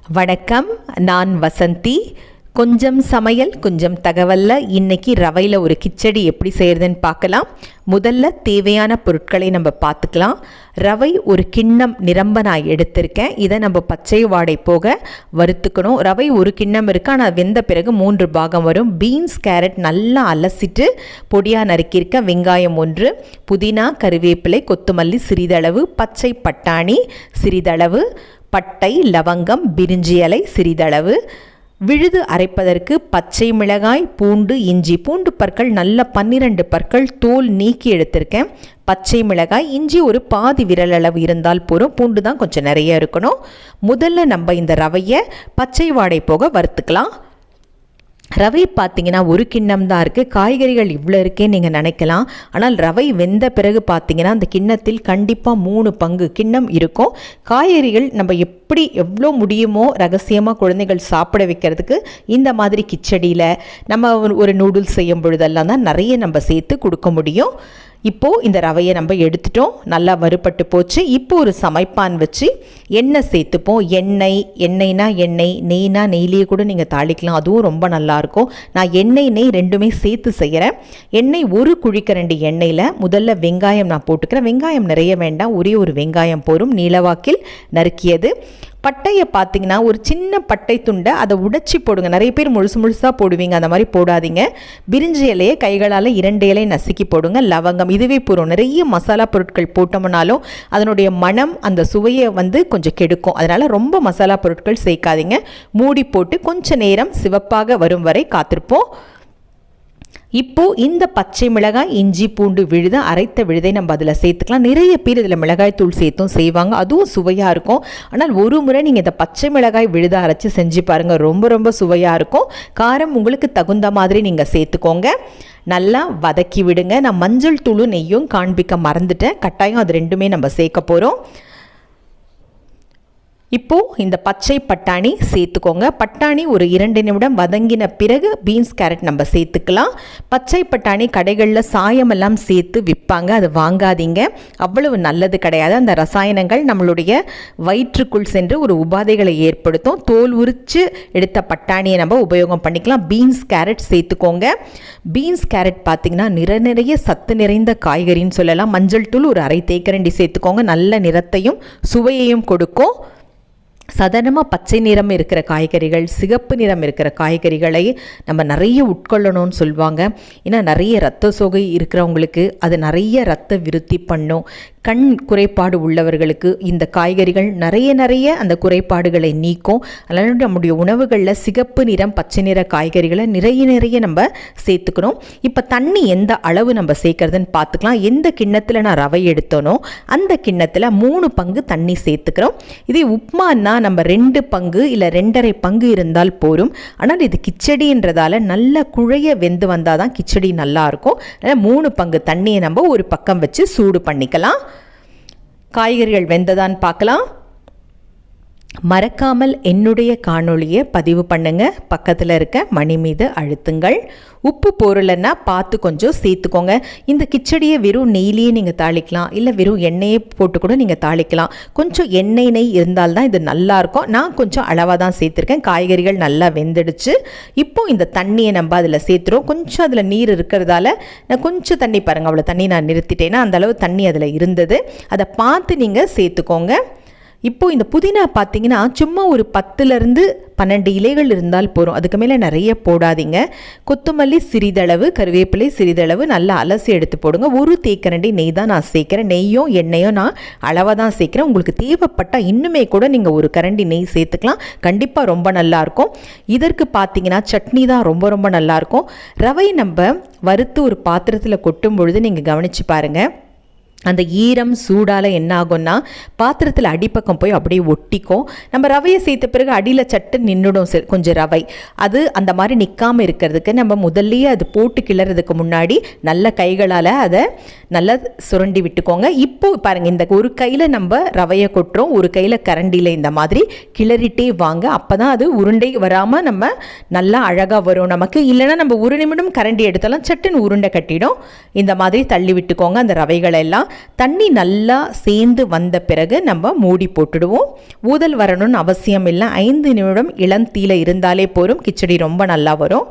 வணக்கம், நான் வசந்தி. கொஞ்சம் சமையல் கொஞ்சம் தகவல்ல இன்னைக்கு ரவையில் ஒரு கிச்சடி எப்படி செய்கிறதுன்னு பார்க்கலாம். முதல்ல தேவையான பொருட்களை நம்ம பார்த்துக்கலாம். ரவை ஒரு கிண்ணம் நிரம்ப நான் எடுத்திருக்கேன். இதை நம்ம பச்சை வாடை போக வறுத்துக்கணும். ரவை ஒரு கிண்ணம் இருக்குது, ஆனால் வெந்த பிறகு 3 பாகம் வரும். பீன்ஸ், கேரட் நல்லா அலசிட்டு பொடியாக நறுக்கியிருக்க, வெங்காயம் 1, புதினா, கருவேப்பிலை, கொத்தமல்லி சிறிதளவு, பச்சை பட்டாணி சிறிதளவு, பட்டை, லவங்கம், பிரிஞ்சி இலை சிறிதளவு, விழுது அரைப்பதற்கு பச்சை மிளகாய், பூண்டு, இஞ்சி. பூண்டு பற்கள் நல்ல 12 பற்கள் தோல் நீக்கி எடுத்திருக்கேன். பச்சை மிளகாய், இஞ்சி ஒரு பாதி விரல் அளவு இருந்தால் போதும். பூண்டு தான் கொஞ்சம் நிறைய இருக்கணும். முதல்ல நம்ம இந்த ரவையை பச்சை வாடை போக வறுத்துக்கலாம். ரவை பார்த்திங்கன்னா ஒரு கிண்ணம் தான் இருக்குது. காய்கறிகள் இவ்வளோ இருக்கேன்னு நீங்கள் நினைக்கலாம். ஆனால் ரவை வெந்த பிறகு பார்த்திங்கன்னா அந்த கிண்ணத்தில் கண்டிப்பாக 3 பங்கு கிண்ணம் இருக்கும். காய்கறிகள் நம்ம எவ்வளோ முடியுமோ ரகசியமாக குழந்தைகள் சாப்பிட வைக்கிறதுக்கு இந்த மாதிரி கிச்சடியில் நம்ம ஒரு நூடுல்ஸ் செய்யும் பொழுதெல்லாம் தான் நிறைய நம்ம சேர்த்து கொடுக்க முடியும். இப்போது இந்த ரவையை நம்ம எடுத்துட்டோம், நல்லா வறுபட்டு போச்சு. இப்போ ஒரு சமைப்பான் வச்சு எண்ணெய் சேர்த்துப்போம். எண்ணெய்னா எண்ணெய், நெய்னா நெய்லேயே கூட நீங்கள் தாளிக்கலாம், அதுவும் ரொம்ப நல்லாயிருக்கும். நான் நெய் ரெண்டுமே சேர்த்து செய்கிறேன். எண்ணெய் 1 குழிக்கரண்டி எண்ணெயில் முதல்ல வெங்காயம் நான் போட்டுக்கிறேன். வெங்காயம் நிறைய வேண்டாம், ஒரே ஒரு வெங்காயம் போரும், நீளவாக்கில் நறுக்கியது. பட்டையை பார்த்தீங்கன்னா ஒரு சின்ன பட்டை துண்டை அதை உடைச்சி போடுங்க. நிறைய பேர் முழுசாக போடுவீங்க, அந்த மாதிரி போடாதீங்க. பிரிஞ்சி இலையை கைகளால் 2 இலை நசுக்கி போடுங்க. லவங்கம் இதுவே போடும். நிறைய மசாலா பொருட்கள் போட்டோம்னாலும் அதனுடைய மனம் அந்த சுவையை கொஞ்சம் கெடுக்கும். அதனால் ரொம்ப மசாலா பொருட்கள் சேர்க்காதீங்க. மூடி போட்டு கொஞ்ச நேரம் சிவப்பாக வரும் வரை காத்திருப்போம். இப்போது இந்த பச்சை மிளகாய், இஞ்சி, பூண்டு விழுத அரைத்த விழுதை நம்ம அதில் சேர்த்துக்கலாம். நிறைய பேர் இதில் மிளகாய் தூள் சேர்த்தும் செய்வாங்க, அதுவும் சுவையாக இருக்கும். ஆனால் ஒரு முறை நீங்கள் இந்த பச்சை மிளகாய் விழுத அரைச்சி செஞ்சு பாருங்கள், ரொம்ப சுவையாக இருக்கும். காரம் உங்களுக்கு தகுந்த மாதிரி நீங்கள் சேர்த்துக்கோங்க. நல்லா வதக்கி விடுங்க. நான் மஞ்சள் தூளும் நெய்யும் காண்பிக்க மறந்துட்டேன், கட்டாயம் அது ரெண்டுமே நம்ம சேர்க்க போகிறோம். இப்போது இந்த பச்சை பட்டாணி சேர்த்துக்கோங்க. பட்டாணி ஒரு 2 நிமிடம் வதங்கின பிறகு பீன்ஸ், கேரட் நம்ம சேர்த்துக்கலாம். பச்சை பட்டாணி கடைகளில் சாயமெல்லாம் சேர்த்து விற்பாங்க, அது வாங்காதீங்க, அவ்வளவு நல்லது கிடையாது. அந்த ரசாயனங்கள் நம்மளுடைய வயிற்றுக்குள் சென்று ஒரு உபாதைகளை ஏற்படுத்தும். தோல் உரித்து எடுத்த பட்டாணியை நம்ம உபயோகம் பண்ணிக்கலாம். பீன்ஸ், கேரட் சேர்த்துக்கோங்க. பீன்ஸ், கேரட் பார்த்திங்கன்னா நிறைய சத்து நிறைந்த காய்கறின்னு சொல்லலாம். மஞ்சள் தூள் ஒரு 1/2 தேக்கரண்டி சேர்த்துக்கோங்க. நல்ல நிறத்தையும் சுவையையும் கொடுக்கும். சாதாரணமாக பச்சை நிறம் இருக்கிற காய்கறிகள், சிகப்பு நிறம் இருக்கிற காய்கறிகளை நம்ம நிறைய உட்கொள்ளணும்னு சொல்லுவாங்க. ஏன்னா நிறைய இரத்த சோகை இருக்கிறவங்களுக்கு அது நிறைய இரத்த விருத்தி பண்ணும். கண் குறைபாடு உள்ளவர்களுக்கு இந்த காய்கறிகள் நிறைய அந்த குறைபாடுகளை நீக்கும். அதனால் நம்முடைய உணவுகளில் சிகப்பு நிறம், பச்சை நிற காய்கறிகளை நிறைய நம்ம சேர்த்துக்கணும். இப்போ தண்ணி எந்த அளவு நம்ம சேர்க்கறதுன்னு பார்த்துக்கலாம். எந்த கிண்ணத்தில் நான் ரவை எடுத்தோனோ அந்த கிண்ணத்தில் 3 பங்கு தண்ணி சேர்த்துக்கிறோம். இதே உப்மான்னா நம்ம 2 பங்கு இல்லை 2.5 பங்கு இருந்தால் போரும். ஆனால் இது கிச்சடின்றதால நல்ல குழைய வெந்து வந்தால் தான் கிச்சடி நல்லாயிருக்கும். அதனால் 3 பங்கு தண்ணியை நம்ம ஒரு பக்கம் வச்சு சூடு பண்ணிக்கலாம். காய்கறிகள் வெந்ததான்னு பார்க்கலாம். மறக்காமல் என்னுடைய காணொளியை பதிவு பண்ணுங்க, பக்கத்தில் இருக்க மணி மீது அழுத்துங்கள். உப்பு போரலைன்னா பார்த்து கொஞ்சம் சேர்த்துக்கோங்க. இந்த கிச்சடியை வெறும் நெய்லேயே நீங்கள் தாளிக்கலாம், இல்லை வெறும் எண்ணெயை போட்டு கூட நீங்கள் தாளிக்கலாம். கொஞ்சம் நெய் இருந்தால்தான் இது நல்லாயிருக்கும். நான் கொஞ்சம் அளவாக தான் சேர்த்துருக்கேன். காய்கறிகள் நல்லா வெந்துடுச்சு. இப்போ இந்த தண்ணியை நம்ம அதில் சேர்த்துறோம். கொஞ்சம் அதில் நீர் இருக்கிறதால நான் கொஞ்சம் தண்ணி பாருங்கள், அவ்வளோ தண்ணி நான் நிறுத்திட்டேன்னா அந்தளவு தண்ணி அதில் இருந்தது. அதை பார்த்து நீங்கள் சேர்த்துக்கோங்க. இப்போது இந்த புதினா பார்த்திங்கன்னா சும்மா ஒரு 10லேருந்து 12 இலைகள் இருந்தால் போதும், அதுக்கு மேலே நிறைய போடாதீங்க. கொத்தமல்லி சிறிதளவு, கருவேப்பிலை சிறிதளவு நல்லா அலசி எடுத்து போடுங்க. 1 தேக்கரண்டி நெய் தான் நான் சேர்க்குறேன். நெய்யும் எண்ணெயும் நான் அளவாக தான் சேர்க்குறேன். உங்களுக்கு தேவைப்பட்டால் இன்னுமே கூட நீங்கள் 1 கரண்டி நெய் சேர்த்துக்கலாம், கண்டிப்பாக ரொம்ப நல்லாயிருக்கும். இதற்கு பார்த்திங்கன்னா சட்னி தான் ரொம்ப நல்லாயிருக்கும். ரவை நம்ம வறுத்து ஒரு பாத்திரத்தில் கொட்டும் பொழுது நீங்கள் கவனித்து பாருங்கள், அந்த ஈரம் சூடால் என்ன ஆகும்னா பாத்திரத்தில் அடிப்பக்கம் போய் அப்படியே ஒட்டிக்கும். நம்ம ரவையை சேர்த்த பிறகு அடியில் சட்டு நின்றுடும் கொஞ்சம் ரவை. அது அந்த மாதிரி நிற்காமல் இருக்கிறதுக்கு நம்ம முதல்லையே அது போட்டு கிளறதுக்கு முன்னாடி நல்ல கைகளால் அதை நல்லா சுரண்டி விட்டுக்கோங்க. இப்போ பாருங்கள், இந்த ஒரு கையில் நம்ம ரவையை கொட்டுறோம், ஒரு கையில் கரண்டியில் இந்த மாதிரி கிளறிட்டே வாங்க. அப்போ தான் அது உருண்டை வராமல் நம்ம நல்லா அழகாக வரும் நமக்கு. இல்லைனா நம்ம 1 நிமிடம் கரண்டி எடுத்தாலும் சட்டுன்னு உருண்டை கட்டிடும். இந்த மாதிரி தள்ளி விட்டுக்கோங்க அந்த ரவைகளெல்லாம். தண்ணி நல்லா சேர்ந்து வந்த பிறகு நம்ம மூடி போட்டுடுவோம். ஊதல் வரணும்னு அவசியம் இல்லை. 5 நிமிடம் இளந்தீல இருந்தாலே போதும். கிச்சடி ரொம்ப நல்லா வரும்.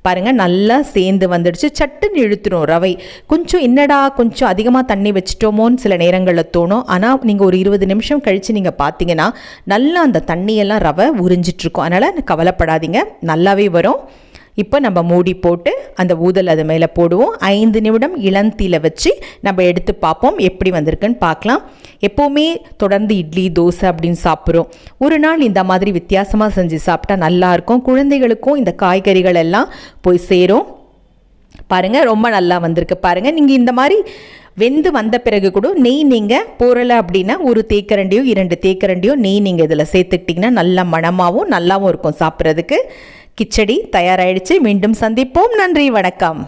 பாருங்கள், நல்லா சேர்ந்து வந்துடுச்சு. சட்டுன்னு இழுத்துடும் ரவை. கொஞ்சம் என்னடா கொஞ்சம் அதிகமாக தண்ணி வச்சிட்டோமோன்னு சில நேரங்களில் தோணும். ஆனால் நீங்கள் ஒரு 20 நிமிஷம் கழித்து நீங்கள் பார்த்தீங்கன்னா நல்லா அந்த தண்ணியெல்லாம் ரவை உறிஞ்சிட்ருக்கும். அதனால் கவலைப்படாதீங்க, நல்லாவே வரும். இப்போ நம்ம மூடி போட்டு அந்த ஊதல் அது மேலே போடுவோம். 5 நிமிடம் இளந்தீல வச்சு நம்ம எடுத்து பார்ப்போம் எப்படி வந்திருக்குன்னு பார்க்கலாம். எப்போவுமே தொடர்ந்து இட்லி தோசை அப்படின்னு சாப்பிட்றோம். ஒரு நாள் இந்த மாதிரி வித்தியாசமாக செஞ்சு சாப்பிட்டா நல்லாயிருக்கும். குழந்தைகளுக்கும் இந்த காய்கறிகள் எல்லாம் போய் சேரும். பாருங்கள், ரொம்ப நல்லா வந்திருக்கு. பாருங்கள், நீங்கள் இந்த மாதிரி வெந்து வந்த பிறகு கூட நெய் நீங்கள் போடலை அப்படின்னா ஒரு தேக்கரண்டியோ 2 தேக்கரண்டியோ நெய் நீங்கள் இதில் சேர்த்துக்கிட்டிங்கன்னா நல்லா மணமாகவும் நல்லாவும் இருக்கும் சாப்பிட்றதுக்கு. கிச்சடி தயாராகிடுச்சு. மீண்டும் சந்திப்போம். நன்றி, வணக்கம்.